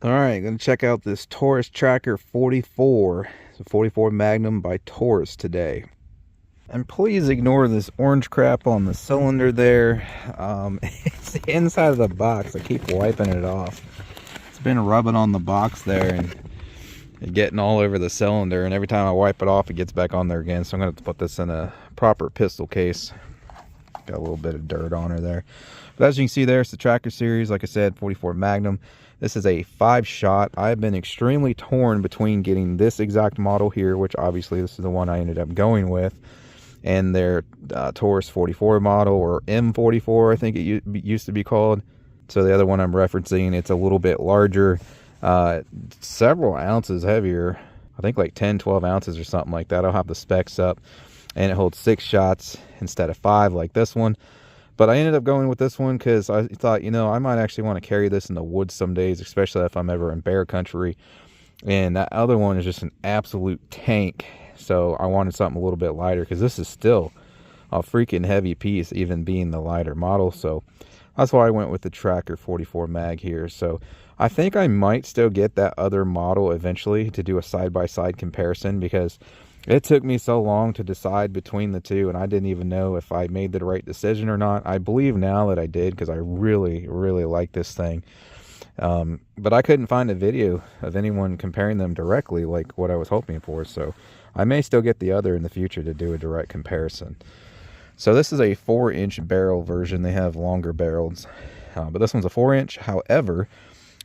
All right, gonna check out this Taurus Tracker 44. It's a 44 Magnum by Taurus today. And please ignore this orange crap on the cylinder there. It's the inside of the box. I keep wiping it off. It's been rubbing on the box there and getting all over the cylinder. And every time I wipe it off, it gets back on there again. So I'm gonna have to put this in a proper pistol case. Got a little bit of dirt on her there. But as you can see there, it's the Tracker series. Like I said, 44 Magnum. This is a 5-shot. I've been extremely torn between getting this exact model here, which obviously this is the one I ended up going with, and their Taurus 44 model, or M44 I think it used to be called. So the other one I'm referencing, it's a little bit larger, several ounces heavier. I think like 10-12 ounces or something like that. I'll have the specs up, and it holds 6 shots instead of 5 like this one. But I ended up going with this one because I thought, you know, I might actually want to carry this in the woods some days, especially if I'm ever in bear country. And that other one is just an absolute tank. So I wanted something a little bit lighter because this is still a freaking heavy piece, even being the lighter model. So that's why I went with the Tracker 44 mag here. So I think I might still get that other model eventually to do a side-by-side comparison, because it took me so long to decide between the two, and I didn't even know if I made the right decision or not. I believe now that I did, because I really, really like this thing. But I couldn't find a video of anyone comparing them directly like what I was hoping for, so I may still get the other in the future to do a direct comparison. So this is a 4-inch barrel version. They have longer barrels, but this one's a 4-inch. However,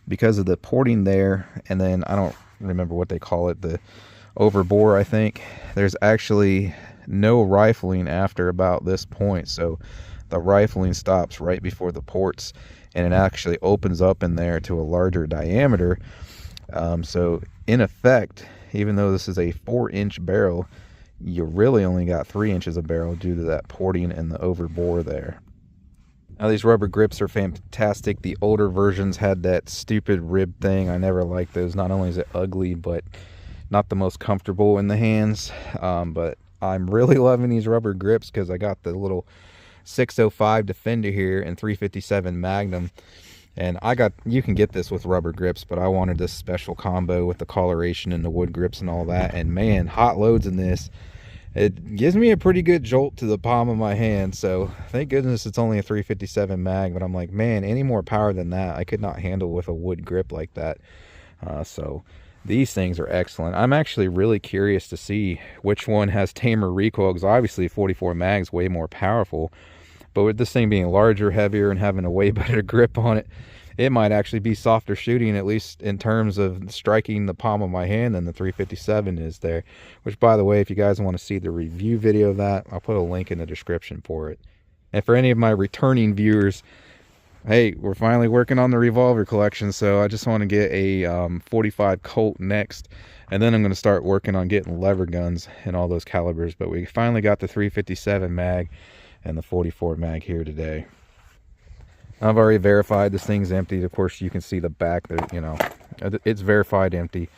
because of the porting there, and then I don't remember what they call it, the overbore, I think, there's actually no rifling after about this point. So the rifling stops right before the ports, and it actually opens up in there to a larger diameter. So in effect, even though this is a 4-inch barrel, you really only got 3 inches of barrel due to that porting and the overbore there. Now these rubber grips are fantastic. The older versions had that stupid rib thing. I never liked those. Not only is it ugly, but not the most comfortable in the hands. But I'm really loving these rubber grips because I got the little 605 Defender here and 357 Magnum, and you can get this with rubber grips, but I wanted this special combo with the coloration and the wood grips and all that. And man, hot loads in this, it gives me a pretty good jolt to the palm of my hand. So thank goodness it's only a 357 mag, but I'm like, man, any more power than that I could not handle with a wood grip like that. So these things are excellent. I'm actually really curious to see which one has tamer recoil, because obviously 44 mag's way more powerful, but with this thing being larger, heavier, and having a way better grip on it, it might actually be softer shooting, at least in terms of striking the palm of my hand, than the 357 is there. Which, by the way, if you guys want to see the review video of that, I'll put a link in the description for it. And for any of my returning viewers, hey, we're finally working on the revolver collection, so I just want to get a 45 Colt next, and then I'm going to start working on getting lever guns and all those calibers. But we finally got the 357 mag and the 44 mag here today. I've already verified this thing's empty. Of course, you can see the back there, you know, it's verified empty.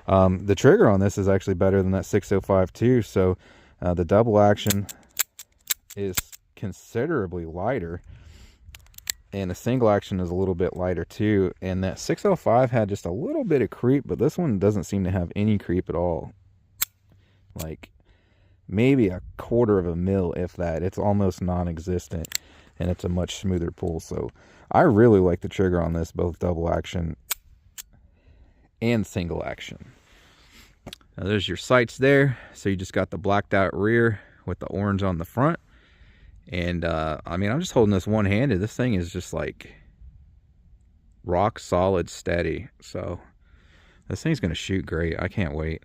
The trigger on this is actually better than that 605 too, so the double action is considerably lighter, and the single action is a little bit lighter too. And that 605 had just a little bit of creep, but this one doesn't seem to have any creep at all. Like maybe a quarter of a mil, if that. It's almost non-existent, and it's a much smoother pull. So I really like the trigger on this, both double action and single action. Now there's your sights there. So you just got the blacked out rear with the orange on the front. And I mean, I'm just holding this one-handed. This thing is just like rock solid steady. So this thing's going to shoot great. I can't wait.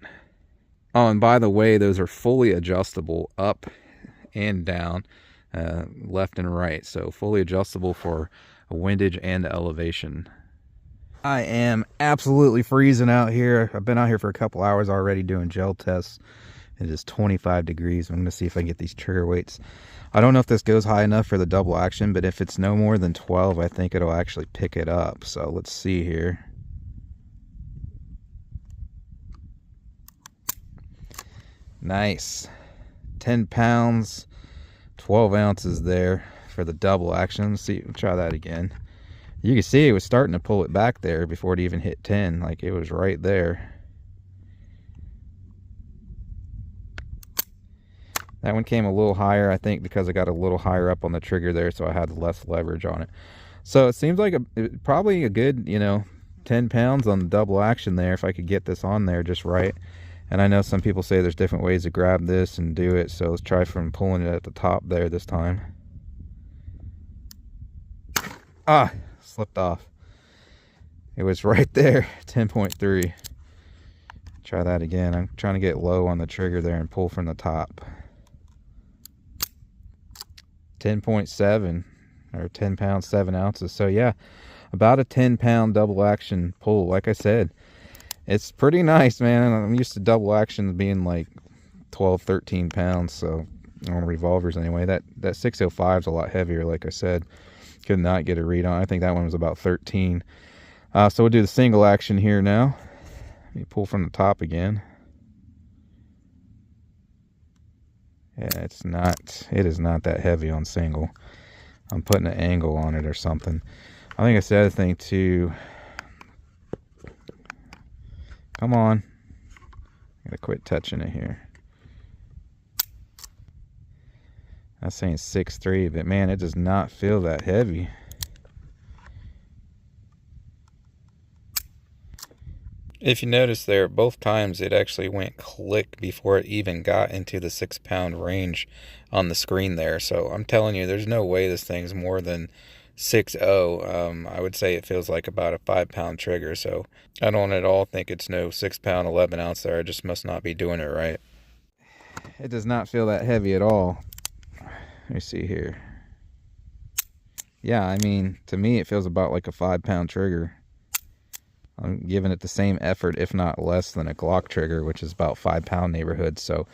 Oh, and by the way, those are fully adjustable up and down, left and right. So fully adjustable for windage and elevation. I am absolutely freezing out here. I've been out here for a couple hours already doing gel tests. It is 25 degrees. I'm going to see if I can get these trigger weights. I don't know if this goes high enough for the double action, but if it's no more than 12, I think it'll actually pick it up. So let's see here. Nice. 10 pounds, 12 ounces there for the double action. Let's see, try that again. You can see it was starting to pull it back there before it even hit 10. Like it was right there. That one came a little higher, I think, because I got a little higher up on the trigger there, so I had less leverage on it. So it seems like probably a good, you know, 10 pounds on the double action there if I could get this on there just right. And I know some people say there's different ways to grab this and do it, so let's try from pulling it at the top there this time. Ah, slipped off. It was right there, 10.3. Try that again. I'm trying to get low on the trigger there and pull from the top. 10.7 or 10 pounds 7 ounces. So yeah, about a 10 pound double action pull. Like I said, it's pretty nice, man. I'm used to double action being like 12 13 pounds, so on revolvers anyway. That 605 is a lot heavier. Like I said, could not get a read on. I think that one was about 13. So we'll do the single action here now. Let me pull from the top again. Yeah, it is not that heavy on single. I'm putting an angle on it or something. I think it's the other thing too. Come on. I gotta quit touching it here. I'm saying 6.3, but man, it does not feel that heavy. If you notice there, both times it actually went click before it even got into the 6 pound range on the screen there. So I'm telling you, there's no way this thing's more than 6.0. I would say it feels like about a 5 pound trigger. So I don't at all think it's no 6 pound 11 ounce there. I just must not be doing it right. It does not feel that heavy at all. Let me see here. Yeah, I mean, to me it feels about like a 5 pound trigger. I'm giving it the same effort, if not less, than a Glock trigger, which is about 5 pound neighborhood. So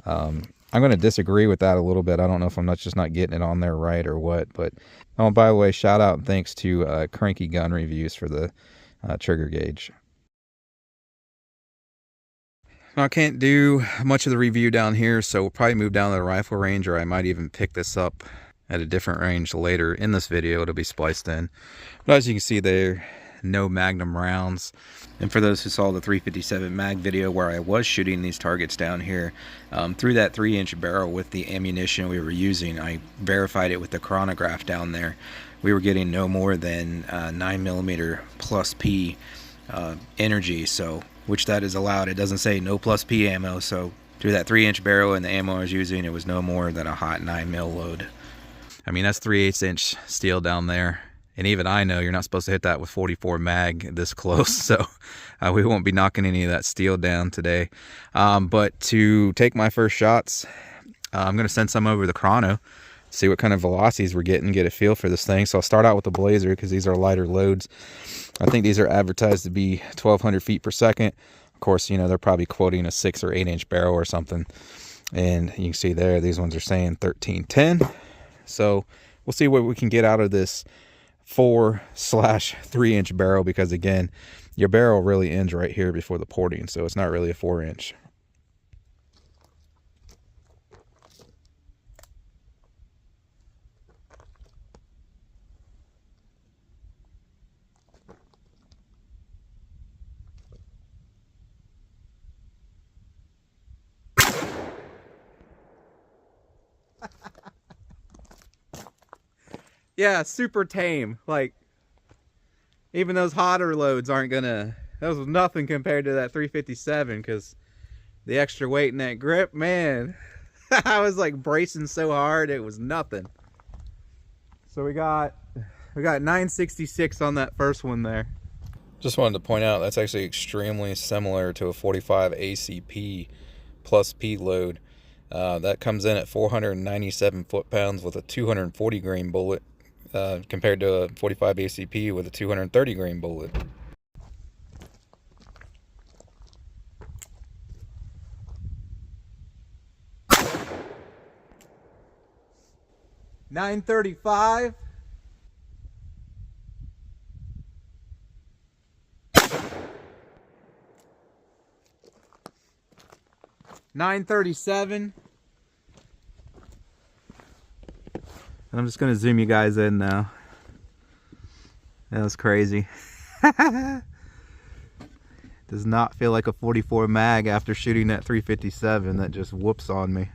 I'm going to disagree with that a little bit. I don't know if I'm just not getting it on there right or what. But oh, by the way, shout out and thanks to Cranky Gun Reviews for the trigger gauge. I can't do much of the review down here, so we'll probably move down to the rifle range, or I might even pick this up at a different range later in this video. It'll be spliced in. But as you can see there, no Magnum rounds. And for those who saw the 357 mag video where I was shooting these targets down here, through that 3-inch barrel with the ammunition we were using, I verified it with the chronograph down there. We were getting no more than 9mm plus P energy, so which that is allowed. It doesn't say no plus P ammo, so through that 3-inch barrel and the ammo I was using, it was no more than a hot 9mm load. I mean, that's 3/8-inch steel down there. And even I know you're not supposed to hit that with 44 mag this close, so we won't be knocking any of that steel down today. But to take my first shots, I'm going to send some over the chrono, see what kind of velocities we're getting, get a feel for this thing. So I'll start out with the Blazer because these are lighter loads. I think these are advertised to be 1,200 feet per second. Of course, you know, they're probably quoting a 6 or 8-inch barrel or something. And you can see there, these ones are saying 1310. So we'll see what we can get out of this 4/3-inch barrel, because again, your barrel really ends right here before the porting, so it's not really a 4-inch. Yeah, super tame. Like, even those hotter loads aren't gonna, that was nothing compared to that 357, because the extra weight in that grip, man. I was like bracing so hard, it was nothing. So we got 966 on that first one there. Just wanted to point out that's actually extremely similar to a 45 ACP plus P load. That comes in at 497 foot-pounds with a 240 grain bullet, compared to a 45 ACP with a 230 grain bullet. $935. $937. And I'm just going to zoom you guys in now. That was crazy. Does not feel like a 44 mag after shooting that 357 that just whoops on me.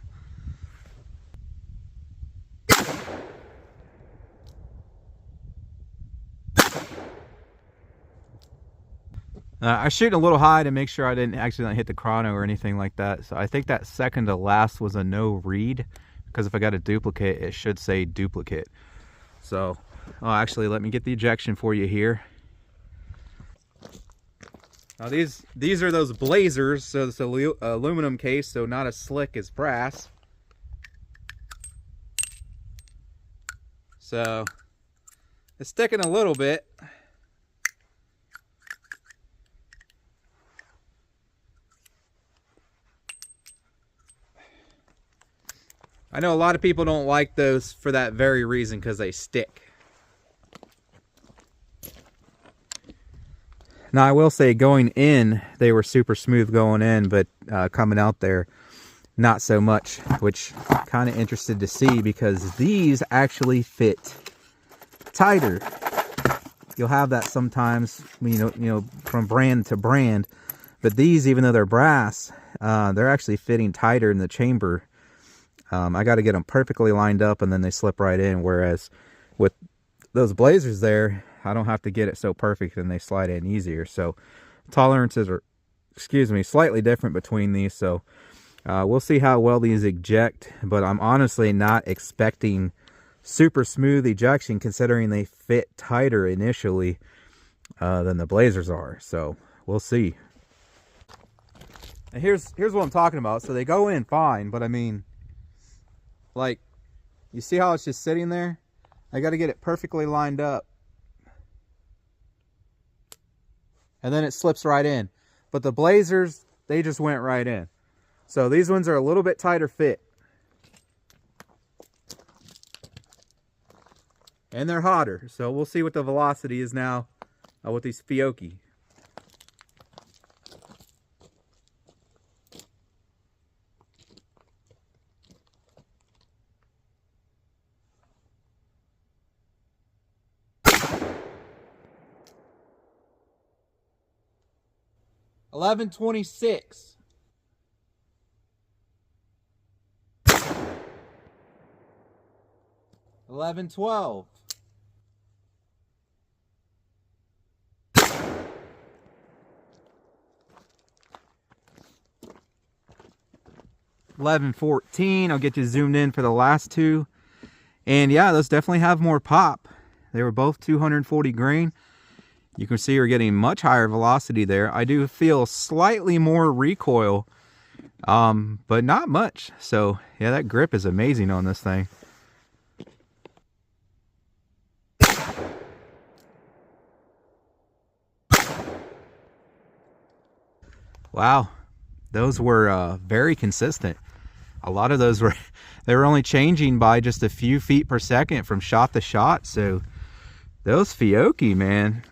I was shooting a little high to make sure I didn't accidentally hit the chrono or anything like that. So I think that second to last was a no read, because if I got a duplicate, it should say duplicate. So, oh, actually, let me get the ejection for you here. Now these are those blazers, so it's an aluminum case, so not as slick as brass. So it's sticking a little bit. I know a lot of people don't like those for that very reason, because they stick. Now I will say, going in, they were super smooth going in, but coming out there, not so much, which kind of interested to see, because these actually fit tighter. You'll have that sometimes, you know, from brand to brand, but these, even though they're brass, they're actually fitting tighter in the chamber. I got to get them perfectly lined up, and then they slip right in, whereas with those blazers there, I don't have to get it so perfect, and they slide in easier. So tolerances are, excuse me, slightly different between these. So we'll see how well these eject, but I'm honestly not expecting super smooth ejection, considering they fit tighter initially than the blazers are. So we'll see. And here's what I'm talking about. So they go in fine, but I mean, like, you see how it's just sitting there? I got to get it perfectly lined up, and then it slips right in. But the blazers, they just went right in. So these ones are a little bit tighter fit, and they're hotter. So we'll see what the velocity is now with these Fiocchi. $11.26. $11.12. $11.14. I'll get you zoomed in for the last two. And yeah, those definitely have more pop. They were both 240 grain. You can see we're getting much higher velocity there. I do feel slightly more recoil, but not much. So yeah, that grip is amazing on this thing. Wow, those were very consistent. A lot of those they were only changing by just a few feet per second from shot to shot. So those Fiocchi, man,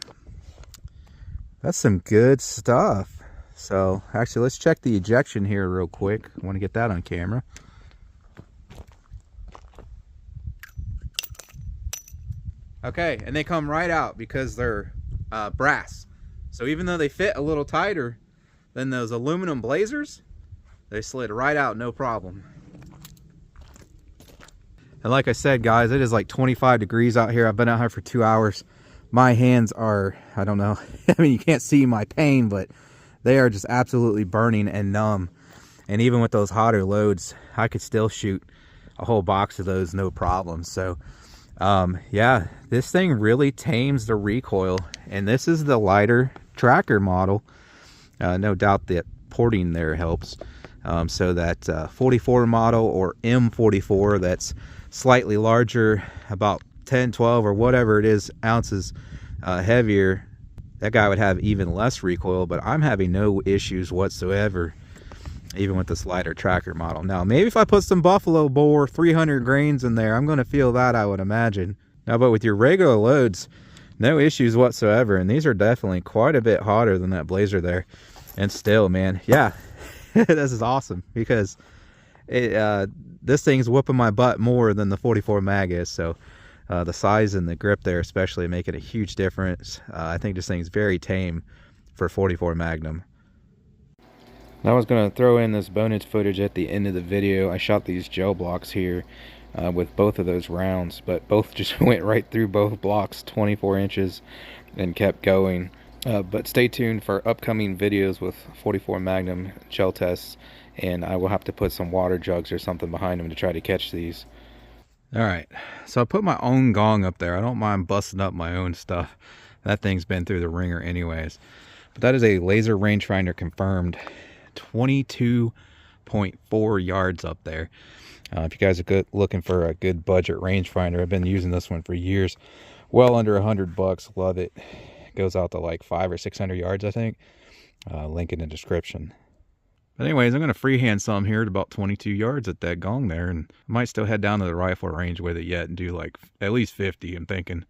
that's some good stuff. So actually, let's check the ejection here real quick. I want to get that on camera. Okay, and they come right out because they're brass. So even though they fit a little tighter than those aluminum blazers, they slid right out, no problem. And like I said, guys, it is like 25 degrees out here. I've been out here for 2 hours. My hands are, I don't know, I mean, you can't see my pain, but they are just absolutely burning and numb. And even with those hotter loads, I could still shoot a whole box of those, no problem. So yeah, this thing really tames the recoil. And this is the lighter tracker model. No doubt that porting there helps. So that 44 model or M44, that's slightly larger, about 10, 12 or whatever it is ounces heavier, that guy would have even less recoil, but I'm having no issues whatsoever even with this lighter tracker model. Now maybe if I put some buffalo bore 300 grains in there, I'm going to feel that, I would imagine. Now but with your regular loads, no issues whatsoever, and these are definitely quite a bit hotter than that blazer there. And still, man, yeah, this is awesome, because this thing's whooping my butt more than the 44 mag is. So The size and the grip there especially making a huge difference. I think this thing's very tame for 44 Magnum. I was going to throw in this bonus footage at the end of the video. I shot these gel blocks here with both of those rounds, but both just went right through both blocks, 24 inches, and kept going. But stay tuned for upcoming videos with 44 Magnum gel tests, and I will have to put some water jugs or something behind them to try to catch these. Alright, so I put my own gong up there. I don't mind busting up my own stuff. That thing's been through the ringer anyways. But that is a laser rangefinder confirmed. 22.4 yards up there. If you guys are looking for a good budget rangefinder, I've been using this one for years. Well under $100. Love it. Goes out to like 500 or 600 yards, I think. Link in the description. But anyways, I'm going to freehand some here at about 22 yards at that gong there, and I might still head down to the rifle range with it yet and do like at least 50, I'm thinking.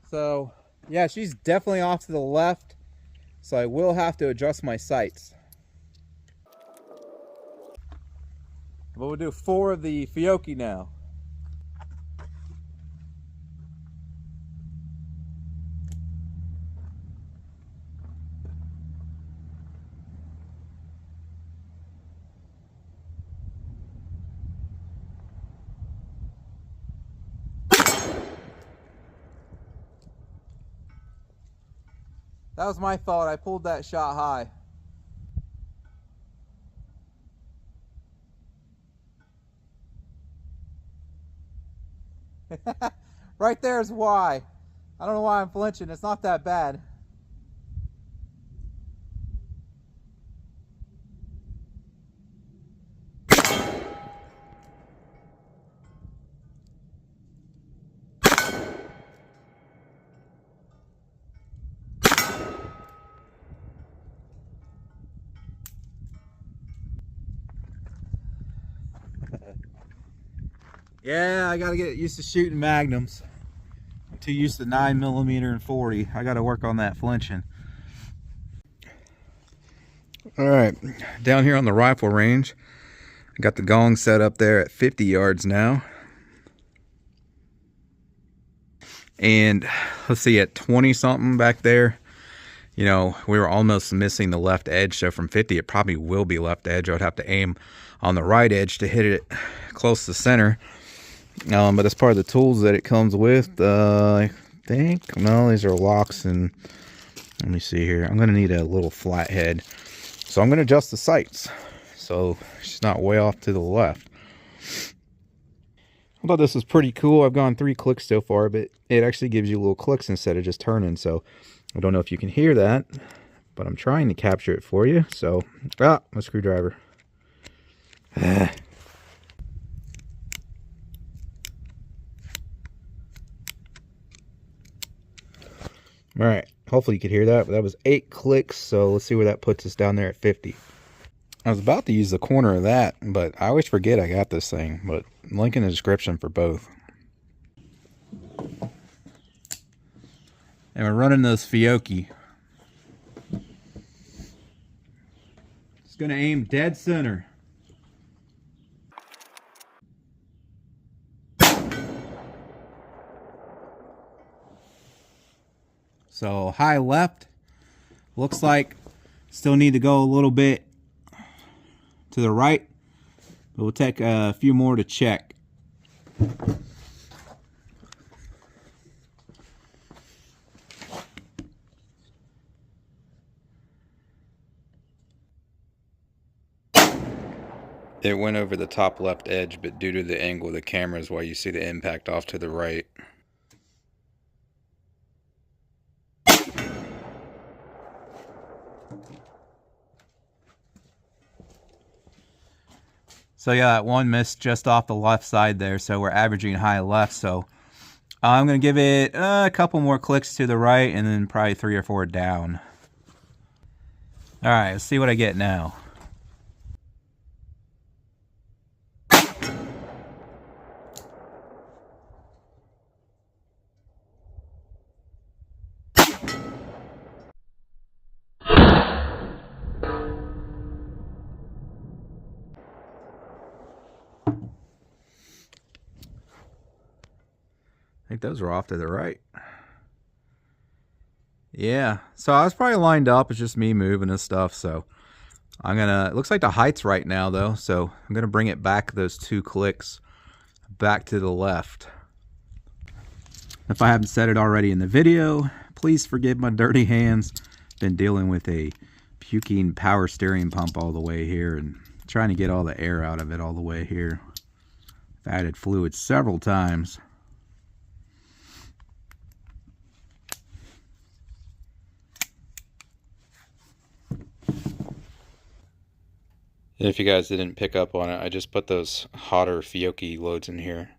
So, yeah, she's definitely off to the left, so I will have to adjust my sights. But we'll do 4 of the Fiocchi now. That was my fault. I pulled that shot high. Right there is why. I don't know why I'm flinching. It's not that bad. Yeah, I gotta get used to shooting Magnums. I'm too used to 9mm and 40. I gotta work on that flinching. Alright, down here on the rifle range, I got the gong set up there at 50 yards now. And let's see, at 20 something back there, you know, we were almost missing the left edge. So from 50, it probably will be left edge. I would have to aim on the right edge to hit it close to center. But as part of the tools that it comes with, I think, no, these are locks, and let me see here. I'm going to need a little flathead. So I'm going to adjust the sights so she's not way off to the left. I thought this was pretty cool. I've gone 3 clicks so far, but it actually gives you little clicks instead of just turning. So I don't know if you can hear that, but I'm trying to capture it for you. So, my screwdriver. All right, hopefully you could hear that, but that was 8 clicks, so let's see where that puts us down there at 50. I was about to use the corner of that, but I always forget I got this thing, but link in the description for both. And we're running those Fiocchi. It's going to aim dead center. So high left, looks like still need to go a little bit to the right, but we'll take a few more to check. It went over the top left edge, but due to the angle of the camera is why you see the impact off to the right. So yeah, that one missed just off the left side there, so we're averaging high left. So I'm going to give it a couple more clicks to the right and then probably 3 or 4 down. All right, let's see what I get now. I think those were off to the right. Yeah, so I was probably lined up. It's just me moving and stuff. So I'm gonna, it looks like the height's right now though. So I'm gonna bring it back those 2 clicks back to the left. If I haven't said it already in the video, please forgive my dirty hands. Been dealing with a puking power steering pump all the way here and trying to get all the air out of it all the way here. I've added fluid several times. If you guys didn't pick up on it, I just put those hotter Fiocchi loads in here.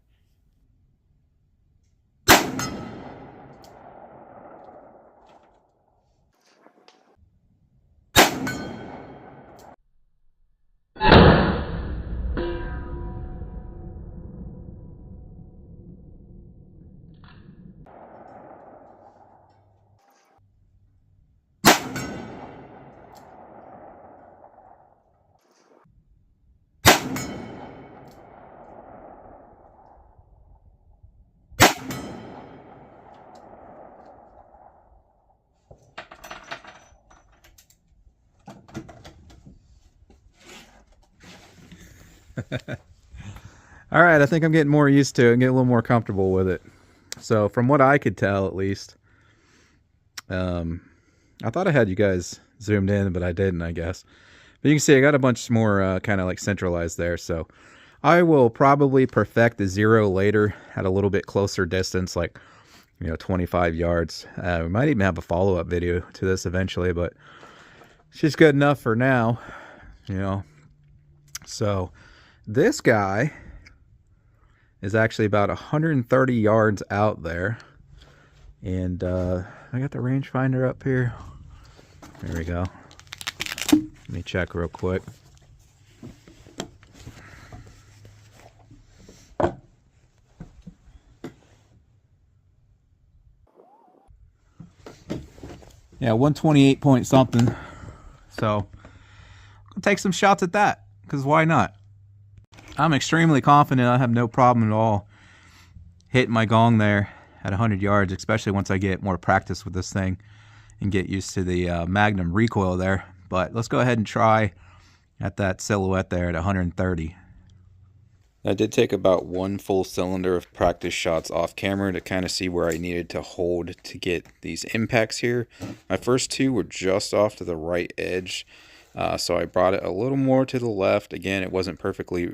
All right, I think I'm getting more used to it and getting a little more comfortable with it. So from what I could tell, at least, I thought I had you guys zoomed in, but I didn't, I guess. But you can see I got a bunch more kind of like centralized there. So I will probably perfect the 0 later at a little bit closer distance, like 25 yards. We might even have a follow-up video to this eventually, but it's just good enough for now, So this guy is actually about 130 yards out there. And I got the rangefinder up here. There we go. Let me check real quick. Yeah, 128 point something. So I'll take some shots at that, because why not? I'm extremely confident I have no problem at all hitting my gong there at 100 yards, especially once I get more practice with this thing and get used to the Magnum recoil there. But let's go ahead and try at that silhouette there at 130. I did take about 1 full cylinder of practice shots off camera to kind of see where I needed to hold to get these impacts here. My first 2 were just off to the right edge. So I brought it a little more to the left. Again, it wasn't perfectly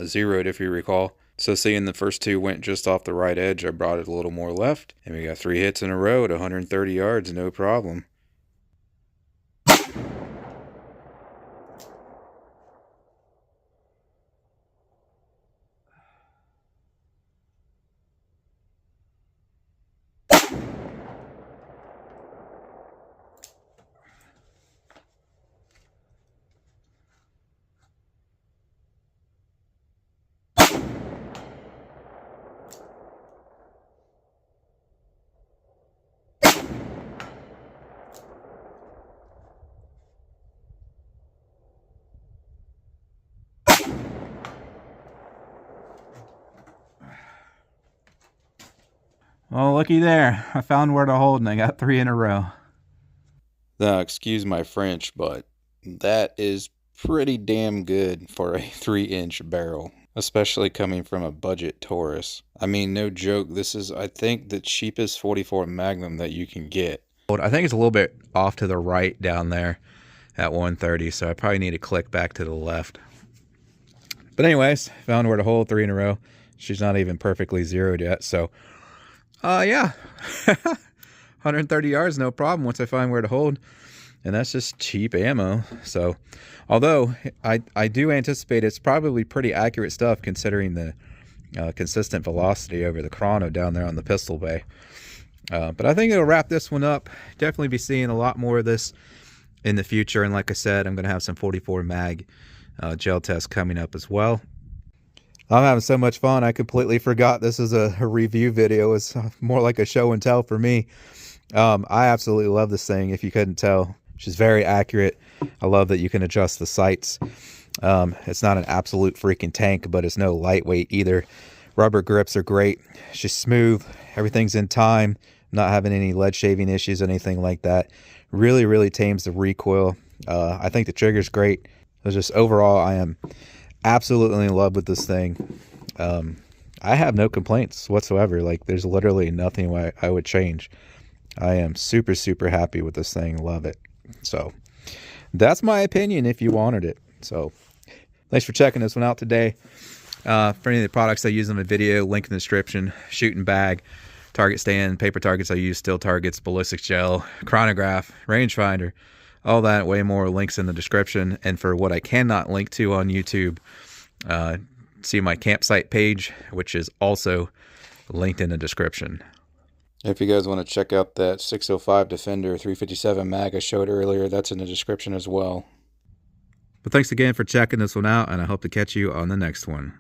zeroed, if you recall. So seeing the first 2 went just off the right edge, I brought it a little more left. And we got 3 hits in a row at 130 yards, no problem. Well, looky there. I found where to hold and I got 3 in a row. Now, excuse my French, but that is pretty damn good for a 3-inch barrel, especially coming from a budget Taurus. I mean, no joke, this is, I think, the cheapest 44 Magnum that you can get. I think it's a little bit off to the right down there at 130, so I probably need to click back to the left. But anyways, found where to hold, 3 in a row. She's not even perfectly zeroed yet, so yeah. 130 yards, no problem once I find where to hold. and that's just cheap ammo. So although I do anticipate it's probably pretty accurate stuff considering the consistent velocity over the chrono down there on the pistol bay. But I think it'll wrap this one up. Definitely be seeing a lot more of this in the future, and like I said, I'm going to have some 44 mag gel tests coming up as well. I'm having so much fun, I completely forgot this is a review video. It's more like a show and tell for me. I absolutely love this thing, if you couldn't tell. She's very accurate. I love that you can adjust the sights. It's not an absolute freaking tank, but it's no lightweight either. Rubber grips are great. It's just smooth. Everything's in time. Not having any lead shaving issues, anything like that. Really, really tames the recoil. I think the trigger's great. It's just overall, I am absolutely in love with this thing. I have no complaints whatsoever. Like, there's literally nothing I would change. I am super, super happy with this thing. Love it. So that's my opinion if you wanted it. So thanks for checking this one out today. For any of the products I use in the video, link in the description. Shooting bag, target stand, paper targets I use, steel targets, ballistics gel, chronograph, rangefinder, all that, way more, links in the description. And for what I cannot link to on YouTube, see my campsite page, which is also linked in the description. If you guys want to check out that 605 Defender 357 mag I showed earlier, that's in the description as well. But thanks again for checking this one out, and I hope to catch you on the next one.